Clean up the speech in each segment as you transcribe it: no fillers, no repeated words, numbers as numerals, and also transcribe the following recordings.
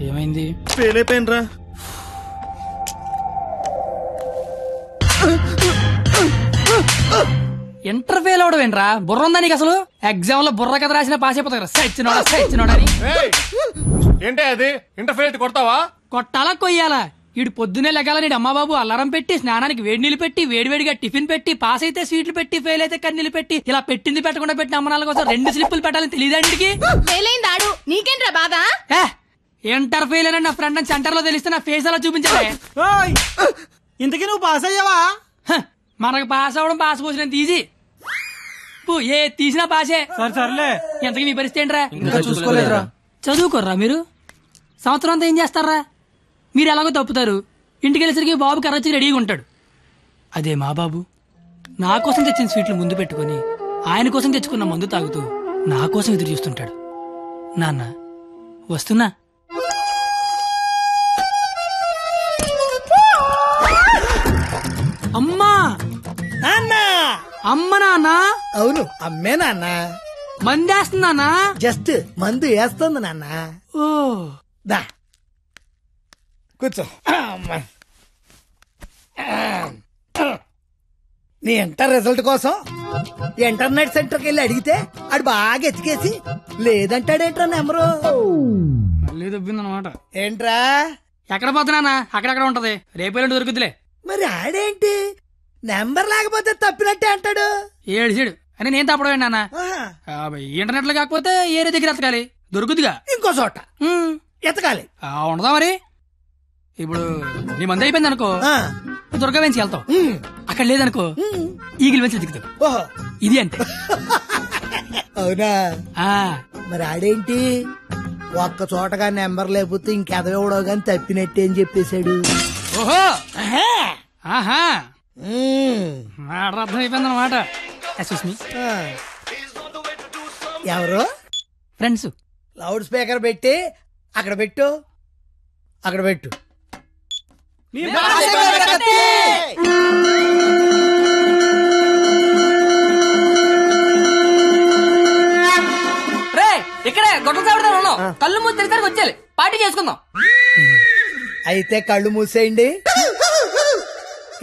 ఏమైంది? Fail అయిపోయినరా. Inter fail అవడం ఏంట్రా? బుర్ర ఉందా నీకు అసలు? ఎగ్జామ్ లో బుర్ర కథ రాసిన పాస్ అయిపోతా సచ్చినోడని. ఏంటే అది? ఇంటర్ ఫెయిల్ కొడతావా? కొట్టాలా కొయ్యాలా? ఈడు పొద్దునే లెగాల నీడు అమ్మబాబు అల్లారం పెట్టి స్నానానికి వేడి నీళ్ళు పెట్టి వేడివేడిగా టిఫిన్ పెట్టి పాస్ అయితే స్వీట్లు పెట్టి ఫెయిల్ అయితే కన్నీళ్ళు పెట్టి ఇలా పెట్టింది పెట్టకుండా పెట్టిన అమ్మనాల కోసం 2 స్లిప్పులు పెట్టాలని తెలియదండికి. నీకేంట్రా బాధ? ఇంటర్ ఫెయిల్ అని నా ఫ్రెండ్ అని సెంటర్ లో తెలిస్తే నా ఫేస్ అలా చూపించాలి. ఇంతకీ నువ్వు పాస్ అయ్యావా? మనకు పాస్ అవడం పాస్ పోసినంత ఈజీ. ఏ తీసినా పాసే. సర్లే. ఎంతకీ మీ పరిస్థితి ఏంట్రా? ఇంకా చూసుకోలేదురా. చదువుకోర్రా మీరు. సంవత్సరం అంతా ఏం చేస్తారా? మీరు ఎలాగో తప్పుతారు, ఇంటికి వెళ్ళేసరికి బాబు కర్రొచ్చి రెడీగా ఉంటాడు. అదే మా బాబు నా కోసం తెచ్చిన స్వీట్లు ముందు పెట్టుకుని ఆయన కోసం తెచ్చుకున్న మందు తాగుతూ నా కోసం ఎదురు చూస్తుంటాడు. నాన్న వస్తున్నా. అమ్మా నాన్న. అమ్మ నాన్న. అవును అమ్మే నాన్న. మందేస్తున్నానా? జస్ట్ మందు వేస్తుంది నాన్న. ఓ దా కూర్చో. నీ ఇంటర్ రిజల్ట్ కోసం ఇంటర్నెట్ సెంటర్కి వెళ్ళి అడిగితే ఆడు బాగా ఎతికేసి లేదంటాడేంట్రా నెంబరు. మళ్ళీ దొబ్బిందనమాట. ఏంట్రా? ఎక్కడ పోతున్నానా? అక్కడక్కడ ఉంటది, రేపు దొరుకుతులే. మరి ఆడేంటి నెంబర్ లేకపోతే తప్పినట్టే అంటాడు. ఏడు అని నేను తప్పడం నాన్న. ఇంటర్నెట్ లో కాకపోతే ఏరే దగ్గర ఎతకాలి, దొరుకుతుగా ఇంకో చోట ఎతకాలి. ఉండదా మరి? ఇప్పుడు నీ మంది అయిపోయింది అనుకో, దుర్గా వెంచి వెళ్తావు. అక్కడ లేదనుకో ఈగిల్ వెంచి దిగుతావు. ఓహో ఇది అంతే. అవునా? మరి ఆడేంటి ఒక్క చోటగా నెంబర్ లేకపోతే ఇంకెదవడో గాని తప్పినట్టే అని చెప్పేశాడు. ఓహో ఆహా అర్థం అయిపోయింది అనమాట. ఎవరు? ఫ్రెండ్స్. లౌడ్ స్పీకర్ పెట్టి అక్కడ పెట్టు, అక్కడ పెట్టు. ఇక్కడే గొడవ చావడం ఉన్నాం, కళ్ళు మూసి తెరిసరికి వచ్చేయాలి, పార్టీ చేసుకుందాం. అయితే కళ్ళు మూసేయండి,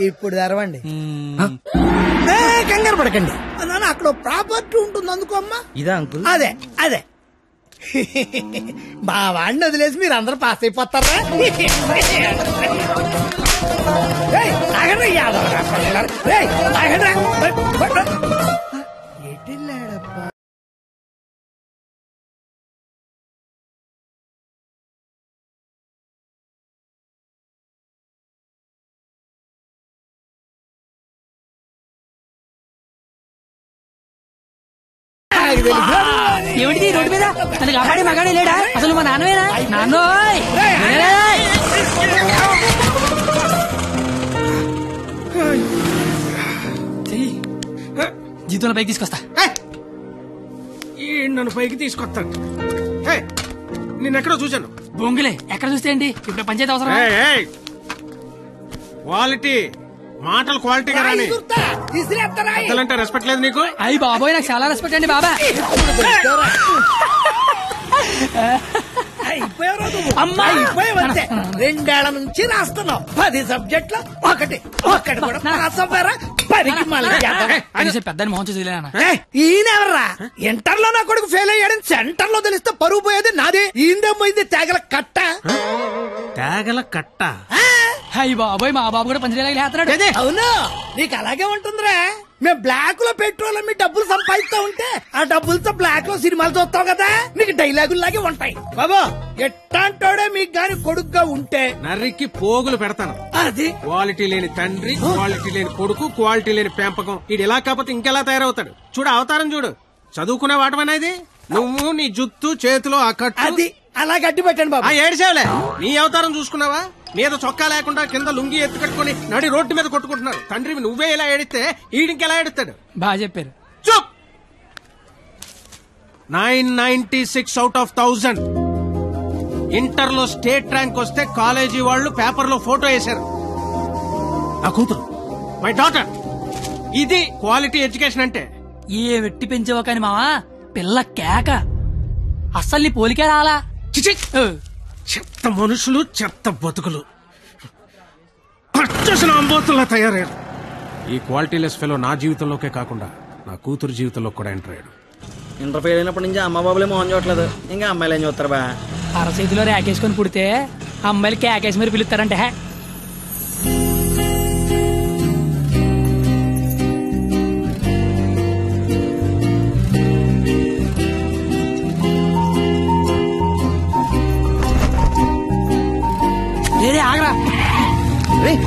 ఇప్పుడు తెరవండి. కంగారు పడకండి నాన్న, అక్కడ ప్రాపర్టీ ఉంటుంది అందుకో అమ్మా. ఇదా అంకుల్? అదే అదే. మా వాడిని వదిలేసి మీరు అందరూ పాస్ అయిపోతారా? ఎటెళ్ళాడప్పా? ఏమిటి రోడ్డు మీద తనకి కాపాడే మగాడే లేడా? అసలు మా నాన్నవేనా? నాన్నోయ్ జీతంలో పైకి తీసుకొస్తా. నన్ను పైకి తీసుకొస్తాను. నిన్నెక్కడో చూశాను. బొంగులే ఎక్కడ చూస్తే ఏంటి, ఇప్పుడు పంచాయతీ అవసరం. క్వాలిటీ మాటలు క్వాలిటీగా రాని అంటే రెస్పెక్ట్ లేదు నీకు? అయ్యి బాబోయ్ నాకు చాలా రెస్పెక్ట్ అండి బాబా. అయిపోయావంతే. 2 ఏళ్ల నుంచి రాస్తున్నావు 10 సబ్జెక్టులు, ఒకటి కూడా పాస్ అవ్వరా? 10కి మళ్ళీ పెద్దని మోహన్ చూసిలేనా? ఈయనెవర్రా? ఇంటర్ లో నా కొడుకు ఫెయిల్ అయ్యాడని సెంటర్ లో తెలిస్తే పరువు పోయేది నాది. ఈందేమైంది తేగల కట్ట. తేగల కట్ట? అయ్యి బాబోయ్ మా బాబు కూడా పంచలేస్తున్నాడు. అవును నీకు అలాగే ఉంటుందిరా. మేము బ్లాక్ లో పెట్రోల్ మీ డబ్బులు సంపాదిస్తా ఉంటే ఆ డబ్బులతో బ్లాక్ లో సినిమాలు చూస్తావు కదా, నీకు డైలాగుల్లాగే ఉంటాయి. బాబా ఎట్టాంటోడే మీకు గాని కొడుకుగా ఉంటే నర్రికి పోగులు పెడతాను. అది క్వాలిటీ లేని తండ్రి, క్వాలిటీ లేని కొడుకు, క్వాలిటీ లేని పెంపకం. ఇది ఇలా కాకపోతే ఇంకెలా తయారవుతాడు? చూడు అవతారం చూడు. చదువుకునే వాటమనేది నువ్వు, నీ జుత్తు చేతిలో ఆ కట్టు, అది అలా గట్టి పెట్టండి బాబా. ఏడ్చావులే. నీ అవతారం చూసుకున్నావా? మీద చొక్కా లేకుండా కింద లుంగి ఎత్తు కట్టుకుని నడి రోడ్డు మీద కొట్టుకుంటున్నారు. తండ్రివి నువ్వే ఇలా ఏడిస్తే ఈడింకెలా ఏడుస్తాడు? బాగా చెప్పారు. చూప్. 996 out of 1000 ఇంటర్ లో స్టేట్ ర్యాంక్ వస్తే కాలేజీ వాళ్ళు పేపర్ లో ఫోటో వేశారు. నా కూతురు, మై డాటర్. ఇది క్వాలిటీ ఎడ్యుకేషన్ అంటే. ఏ వెట్టి పెంచావో కాని మావా, పిల్ల కేక. అస్సలు నీ పోలికే రాలా. చెత్త మనుషులు, చెత్త బతుకులు, పచ్చసిన అంబోతుల్లా తయారయ్యారు. ఈ క్వాలిటీలెస్ ఫెలో నా జీవితంలోకే కాకుండా నా కూతురు జీవితంలో కూడా ఎంటర్ అయ్యాడు. ఇంటర్ ఫెయిల్ అయినప్పటి నుంచి అమ్మ బాబులే మోహన్ చూడట్లేదు, ఇంకా అమ్మాయిలు ఏం చూస్తారు బా. అరచేతిలో రేకేసుకొని పుడితే అమ్మాయిలు కేకేసి మరి పిలుస్తారంటే ఆగరా. ఓయ్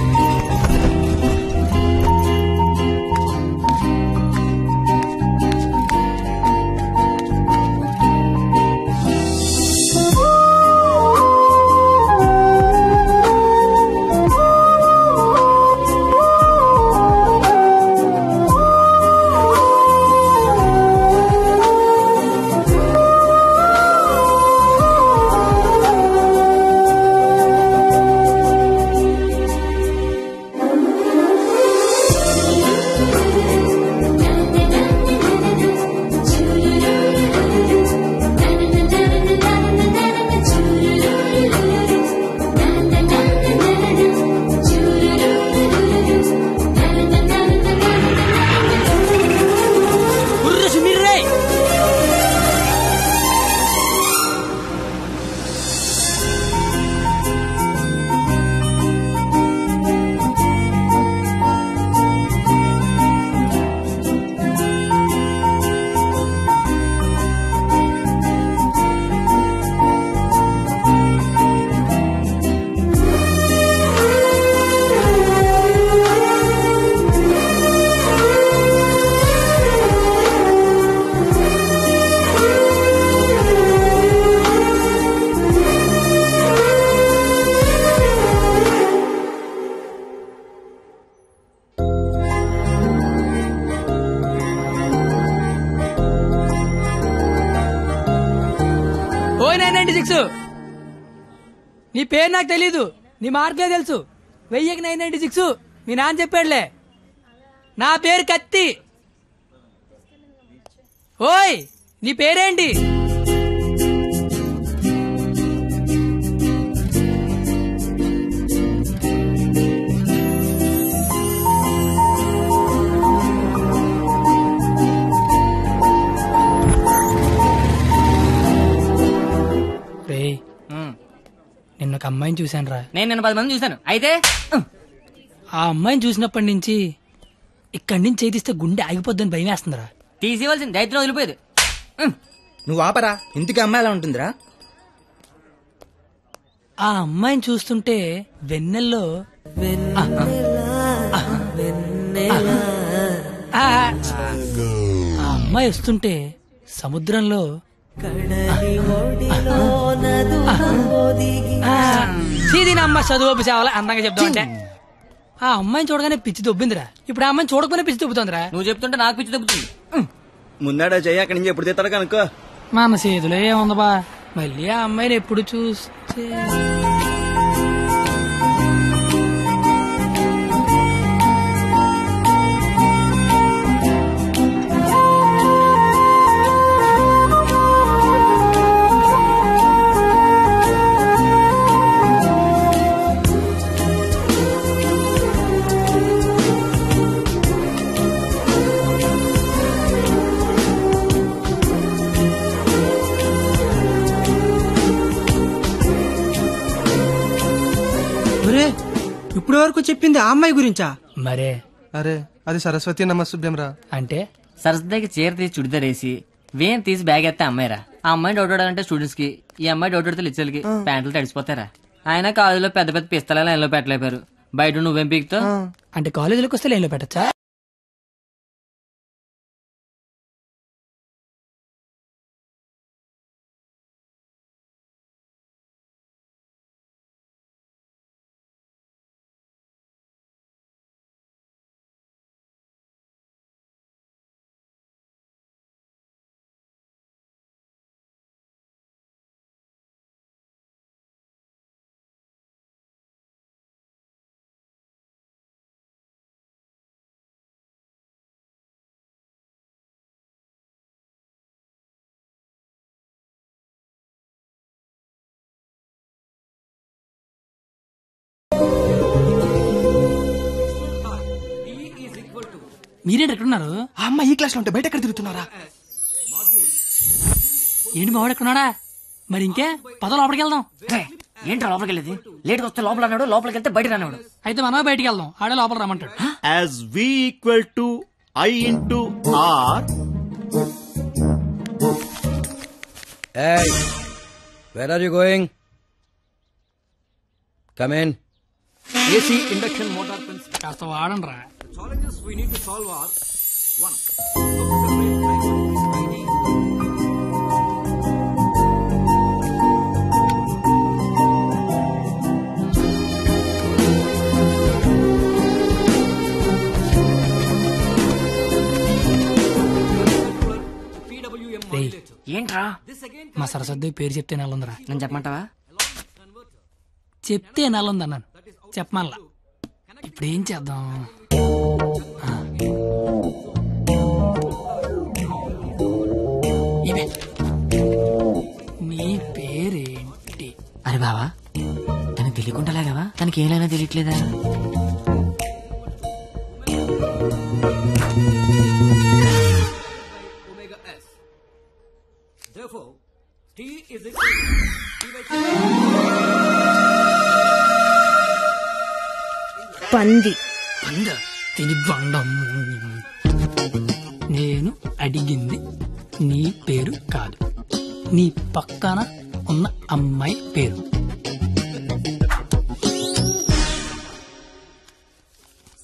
996, నీ పేరు నాకు తెలీదు, నీ మార్కులే తెలుసు. 1000కి 996 మీ నాన్న చెప్పాడులే. నా పేరు కత్తి. ఓయ్ నీ పేరేంటి? నిన్న ఒక అమ్మాయిని చూశాను రా. నేను నిన్న 10 మంది చూశాను. అయితే ఆ అమ్మాయిని చూసినప్పటి నుంచి ఇక్కడి నుంచి చేతిస్తే గుండె ఆగిపోద్దని భయం వేస్తుందిరా. తీసేవలసిన దైత్యం వదిలిపోయేది. నువ్వు ఆపరా, ఇంటికి అమ్మాయి ఎలా ఉంటుందిరా? ఆ అమ్మాయిని చూస్తుంటే వెన్నెల్లో ఆ అమ్మాయి వస్తుంటే సముద్రంలో అమ్మ చదువు సేవల అందంగా చెప్తా ఉంటే ఆ అమ్మాయిని చూడగానే పిచ్చి దొబ్బిందిరా. ఇప్పుడు ఆ అమ్మాయిని చూడకపోయినా పిచ్చి దొబ్బుతుందిరా. నువ్వు చెప్తుంటే నాకు పిచ్చి దొబ్బుతుంది. ముందాడా చెయ్యి, అక్కడి నుంచి ఎప్పుడు తీస్తాడు కనుక్కో. మన చేతిలో ఏముంది బా, మళ్ళీ ఆ అమ్మాయిని ఎప్పుడు చూస్తే ఇప్పుడు వరకు చెప్పింది ఆ అమ్మాయి గురించా? మరే అరే అది సరస్వతి నమస్తుభ్యం రా. అంటే సరస్వతికి చీర తీసి చుడిదార్ వేసి వేన్ తీసి బ్యాగ్ ఎత్తే అమ్మాయిరా. ఆ అమ్మాయి డౌట్ అంటే స్టూడెంట్స్ కి, ఈ అమ్మాయి డౌట్ అడితే లెక్చర్లకి ప్యాంట్లు తడిసిపోతారా. ఆయన కాలేజీలో పెద్ద పెద్ద పిస్తల లైన్లో పెట్టలేపారు. బయట నువ్వేం పీకుతావు? అంటే కాలేజీలోకి వస్తే లైన్లో పెట్టచ్చా? మీరేంటి ఎక్కడున్నారు? ఆ అమ్మాయి ఈ క్లాస్ లో ఉంటే బయట ఎక్కడ తిరుగుతున్నారా? ఏంటి మావాడు ఎక్కడున్నాడా? మరి ఇంకే పద లోపలికి వెళ్దాం. ఏంట్రా లోపలికి వెళ్ళేది? లేట్గా వస్తే లోపల అన్నాడు, లోపలికి వెళ్తే బయట రానివాడు. అయితే మనమే బయటికి వెళ్దాం, ఆడే లోపల రమ్మంటాడు. As V equal to I into R. Hey, where are you going? Come in. AC induction motor principle. కాస్త వాడండి రా. Challenges we need to solve are 1. ఏంట్రా? మా సరస్వతి పేరు చెప్తే నెలందిరా. నేను చెప్పమంటావా? చెప్తే నెలంది అన్నాను, చెప్పమల్లా. ఇప్పుడు ఏం చేద్దాం? ఇవే. నీ పేరేంటి? అరే బావా, తనకి తెలియకుండా లాగావా? తనకి ఏమైనా తెలియట్లేదా? Therefore, T is equal to పంది. తిని బండం. నేను అడిగింది నీ పేరు కాదు, నీ పక్కన ఉన్న అమ్మాయి పేరు.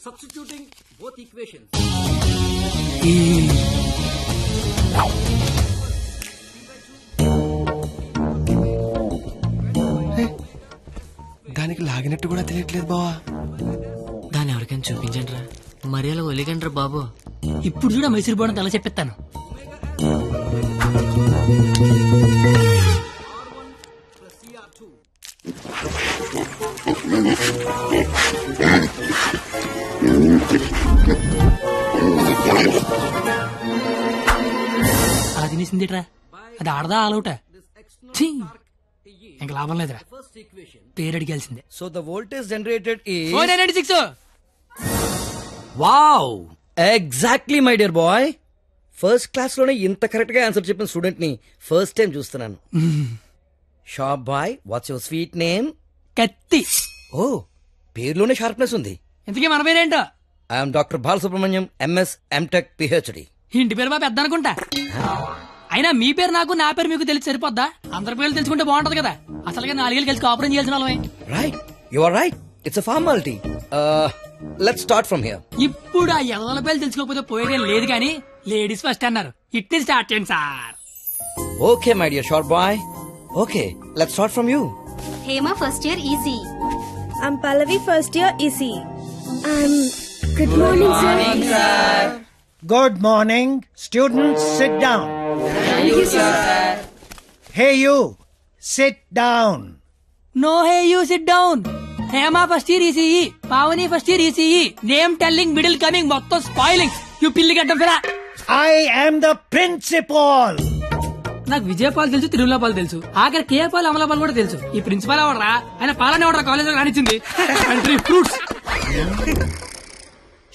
substituting both equations. దానికి లాగినట్టు కూడా తెలియట్లేదు బావా. దాన్ని ఎవరికైనా చూపించండి రా, మరి అలా ఒలిగండి రా బాబు. ఇప్పుడు చూడ మైసూర్ బోర్డు తల చెప్పిస్తాను. అలా తినేసిందిట్రా, అది ఆడదా ఆలౌటా? ఇంకా లాభం లేదురా, పేరు అడిగాల్సిందే. So the voltage generated is 496. wow, exactly my dear boy. First class లోనే ఇంత కరెక్ట్ గా ఆన్సర్ చెప్పిన స్టూడెంట్ ని ఫస్ట్ టైం చూస్తున్నాను. Sharp boy, what's your sweet name? Katthi. ఓ, పేరులోనే షార్ప్నెస్ ఉంది. ఇంతకీ మన పేరేంటో? I'm doctor Balasubrahmanyam, MS, MTech, PhD. ఇంటి పేరు బాబు పెద్ద అనుకుంటా. అయినా మీ పేరు నాకు, నా పేరు మీకు తెలిసి సరిపోద్దా? అందరి పేర్లు తెలుసుకుంటే బాగుంటది కదా. అసలుగా 4 ఏళ్ళు కలిసి కాపురం చేయాల్సిన వాళ్ళమే. Right, you are right, it's a formality. Let's start from here. ఇప్పుడు ఆ ఎదల పేర్లు తెలుసుకోకపోతే పోయేదేం లేదు కానీ లేడీస్ ఫస్ట్ అన్నారు, ఇట్ని స్టార్ట్ చేయండి sir. Okay my dear short boy, okay let's start from you. Hema first year EC. I'm Pallavi, first year EC. Good morning, sir. Good morning. Students, sit down. Thank you, sir. Hey, you. Sit down. No hey you sit down. Hema first year ECE, Pavani first year ECE. Name telling, middle coming, మొత్తం spoiling. You పిల్లి గడ్డం ఫిరా. I am the principal. నాకు విజయపాల్ తెలుసు, తిరుమలపాల్ తెలుసు, ఆఖరి కేపాల్, అమలాపాల్ కూడా తెలుసు. ఈ ప్రిన్సిపాల్ ఎవడరా? ఆయన పాలనే ఎవడరా కాలేజ్ లో రానిచ్చింది? Country fruits.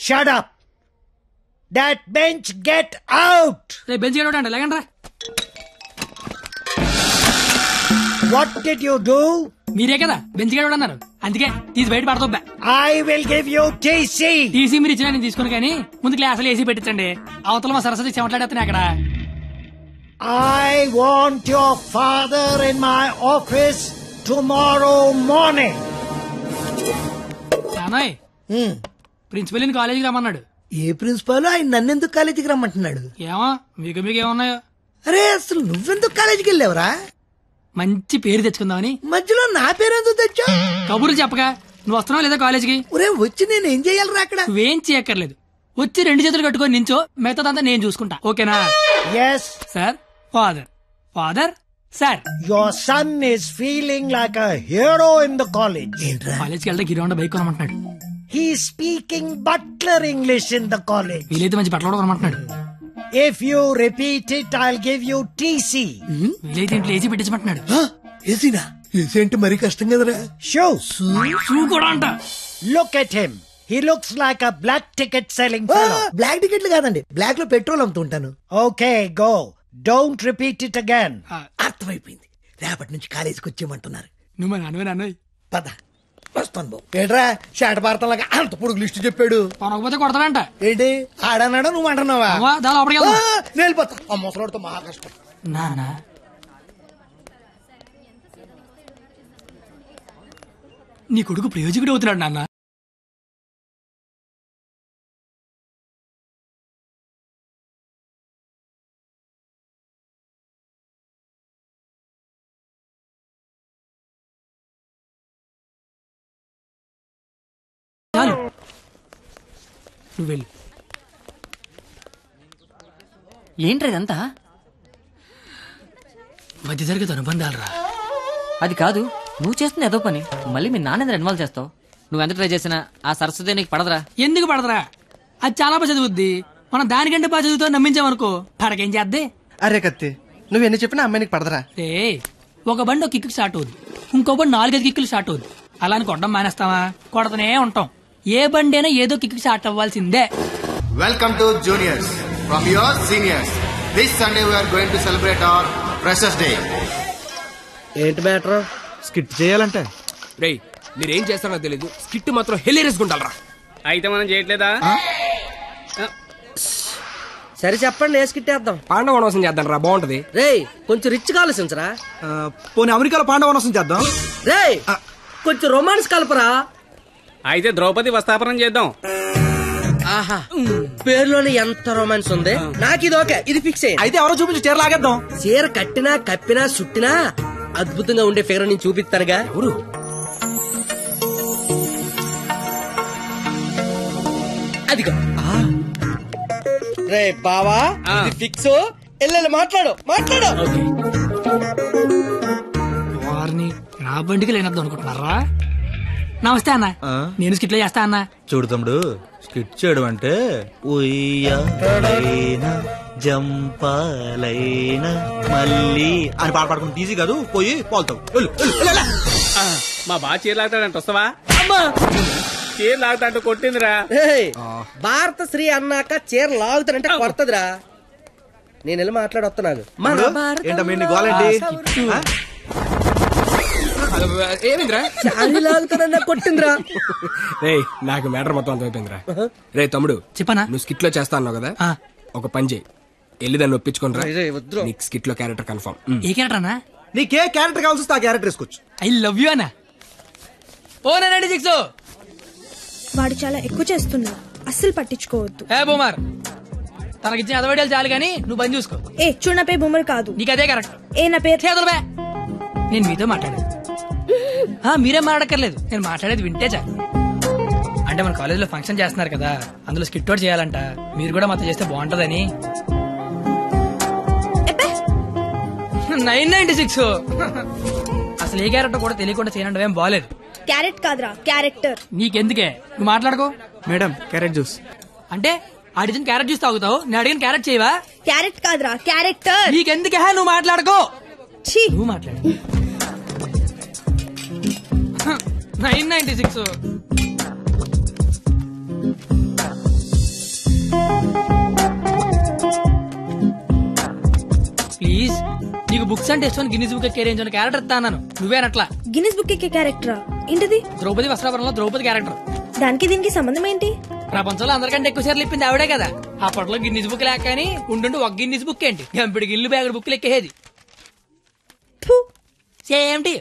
Shut up. That bench, get out. రేపు బెంచ్ గడవడండి, లేకండి రా. What did you do? మీరే కదా బెంచ్ గడవడన్నారు, అందుకే తీసి బయట పడతా. I will give you TC. TC మీరు ఇచ్చినా నేను తీసుకుని, కానీ ముందు క్లాసులు ఏసీ పెట్టించండి. అవతల మా సరస్వతి చెమట్లాడేస్తాను అక్కడ. I want your father in my office tomorrow morning. నానోయ్, ప్రిన్సిపల్ కాలేజీకి రమ్మన్నాడు. ఏ ప్రిన్సిపాల్ ఆయన నన్నెందుకు కాలేజీకి రమ్మంటున్నాడు? ఏమో మీకు ఏమన్నాయో. అరే అసలు నువ్వెందుకు కాలేజీకి వెళ్ళావురా? మంచి పేరు తెచ్చుకుందామని. మధ్యలో నా పేరు ఎందుకు తెచ్చా? కబుర్లు చెప్పగా నువ్వు వస్తున్నావు లేదా కాలేజీకి? ఒరే వచ్చి నేను ఏం చెయ్యాలరా అక్కడ? నువ్వేం చేయక్కర్లేదు, వచ్చి 2 చేతులు కట్టుకొని నించో, మిగతాదంతా నేను చూసుకుంటా, ఓకేనా? Yes. Sir, father, father, sir. Your son is feeling like a hero in the college. కాలేజ్కి వెళ్తే గిరౌండ్ బైక్ కొనమంటున్నాడు. He's speaking butler English in the college. వీలైతే మంచి బట్టలు కూడా కొనమంటున్నాడు. If you repeat it, I'll give you TC. వీలైతే ఇంట్లో ఏసీ పెట్టించమంటున్నాడు. ఏసీనా? ఏసీ అంటే మరీ కష్టం కదరా. Shoes. షూ కూడా అంట. Look at him. He looks like a black ticket selling black టికెట్లు కాదండి, బ్లాక్ లో పెట్రోల్ అమ్ముతుంటాను. Okay go, don't repeat it again. అర్థమైపోయింది. రేపటి నుంచి కాలేజీకి వచ్చేయమంటున్నారు. నువ్వు మా నాన్నవే నాన్న. పద వస్తాను బాబు. ఏంట్రా షాట భారతంలాగా అంత పొడుగు లిస్టు చెప్పాడు. కొనకపోతే కొడతాడంట. ఏంటి ఆడన్నాడా నువ్వు అంటున్నావా? దాని లోపలికి వెళ్దాం. నేను వెళ్ళిపోతా. ఆ ముసలాడితో మహా కష్టం. నాన్న నీ కొడుకు ప్రయోజకుడు అవుతున్నాడు నాన్న. చాలు నువ్వు వెళ్ళు. ఏంట్రా ఇదంతా? మధ్య తరగతి అనుబంధాలు రా. అది కాదు, నువ్వు చేస్తున్న ఏదో పని మళ్ళీ మీ నాన్న ఇన్వాల్వ్ చేస్తావు. నువ్వు ఎంత ట్రై చేసినా ఆ సరస్వతి నీకు పడదురా. ఎందుకు పడదురా? అది చాలా బాగా చదువుద్ది. మనం దానికంటే బాగా చదువుతో నమ్మించామనుకో పడకేం చేద్దే. అరే కత్తి, నువ్వు ఎన్ని చెప్పినా అమ్మాయికి పడదరా. రే ఒక బండి ఒక కిక్కు స్టార్ట్ అవుద్ది, ఇంకో బండి 4-5 కిక్కులు స్టార్ట్ అవుద్ది. అలా అని కొట్టడం మానేస్తావా? కొడతనే ఉంటాం. ఏ బండి అయినా ఏదో కిక్కు స్టార్ట్ అవ్వాల్సిందే. Welcome to juniors from your seniors. This Sunday we are going to celebrate our Freshers Day. ఏంటి మ్యాటర్? స్కిట్ చేయాలంటే రేయ్ మీరేం చేస్తారో తెలీదు, స్కిట్ మాత్రం హిలేరియస్ గుండాలరా. అయితే మనం చేయట్లేదా? సరే చెప్పండి, ఏ స్కిట్టేద్దాం? పాండవ వనవాసం చేద్దాం రా, బాగుంటది. రేయ్ కొంచెం రిచ్ గా ఆలోచించరా. పోనీ అమెరికాలో పాండవ వనవాసం చేద్దాం. రేయ్ కొంచెం రొమాన్స్ కలపరా. అయితే ద్రౌపది వస్తాపనం చేద్దాం. ఆహా, పేరులోనే ఎంత రొమాన్స్ ఉంది. నాకు ఇది ఓకే, ఇది ఫిక్స్ అయ్యి. అయితే ఎవరో చూపించి చీర లాగేద్దాం. చీర కట్టినా కప్పినా చుట్టినా అద్భుతంగా ఉండే ఫిగర్ నేను చూపిస్తానుగా. ఎవరు? అదిగో రే బావా, ఇది ఫిక్స్. ఎల్లెల్లి మాట్లాడు. వారిని నా బండికి లేనద్దు అనుకుంటున్నారా? నమస్తే అన్న, నేను స్కిట్లో చేస్తా అన్న. చూడు తమ్ముడు, స్కిట్ చేయడం అంటే ఉయ్యాలైనా జంపాలైనా మళ్ళీ అని పాట పాడుకుంటే ఈజీ కాదు. పోయి పోల్తావు. మా బాగా చీర లాగుతాడంట, వస్తావా? చీర లాగుతాంటూ కొట్టిందిరా. భారత శ్రీ అన్నాక చీర లాగుతానంటే కొడతదిరా. నేను వెళ్ళి మాట్లాడొస్తున్నాను. ఏంటమ్మా గోలండి? ఏమిందిరా? లాగుతానన్నా కొట్టిందిరా. రే నాకు మ్యాటర్ మొత్తం అంత అయిపోయిందిరా. రే తమ్ముడు చెప్పనా? నువ్వు స్కిట్ లో చేస్తా అన్నావు కదా, ఒక పని చేయి, వెళ్ళి దాన్ని ఒప్పించుకోనరా. నీకు స్కిట్ లో క్యారెక్టర్ కన్ఫర్మ్. ఏ క్యారెక్టర్ అన్నా? నీకే క్యారెక్టర్ కావాల్సి వస్తే ఆ క్యారెక్టర్ వేసుకోవచ్చు. ఐ లవ్ యూ అన్నా. ఓ 96 వాడు చాలా ఎక్కువ చేస్తున్నాడు, అస్సలు పట్టించుకోవద్దు. ఏ బూమర్, తనకిచ్చిన అదవడాలు చాలు గానీ నువ్వు పని చూసుకో. ఏ చూడు, నా పేరు బొమ్మరు కాదు. నీకు అదే కరెక్ట్. ఏ నా పేరు చేతులు బే. నేను మీతో మాట్లాడేది మీరేం మాట్లాడక్కర్లేదు, నేను మాట్లాడేది వింటే చాలు. అంటే మన కాలేజీలో ఫంక్షన్ చేస్తున్నారు కదా, అందులో స్కిట్ అవుట్ చేయాలంట. మీరు కూడా మాతో చేస్తే బాగుంటదని. 996 అసలు ఏ క్యారెక్టర్ కూడా తెలియకుండా చేయడం ఏం బాలేదు. క్యారెట్ కాదురా, క్యారెక్టర్. నీకెందుకే, నువ్వు మాట్లాడుకో. మేడం క్యారెట్ జ్యూస్ అంటే అడిగిన క్యారెట్ జ్యూస్ తాగుతావు, నేను అడిగిన క్యారెట్ చేయవా? క్యారెట్ కాదురా, క్యారెక్టర్. నీకెందుకే, నువ్వు మాట్లాడుకో. నువ్వు మాట్లాడు. 996 ప్లీజ్. నీకు బుక్స్ అంటే ఇష్టం, గిన్నీస్ బుక్ ఎక్కే రేంజ్ క్యారెక్టర్ ఇస్తాను. నువ్వేనట్లా. గిన్నిస్ బుక్ ఎక్కే క్యారెక్టరా? ఏంటిది? ద్రౌపది వస్త్రాపురంలో ద్రౌపది క్యారెక్టర్. దానికి దీనికి సంబంధం ఏంటి? ప్రపంచంలో అందరికంటే ఎక్కువ సార్లు ఇప్పింది ఆవిడే కదా. అప్పట్లో గిన్నీస్ బుక్ లేక కానీ ఉండుండి ఒక గిన్నీస్ బుక్ ఏంటి, గంపిడి గిల్లు బ్యాగుడు బుక్లు ఎక్కేది. Same tea.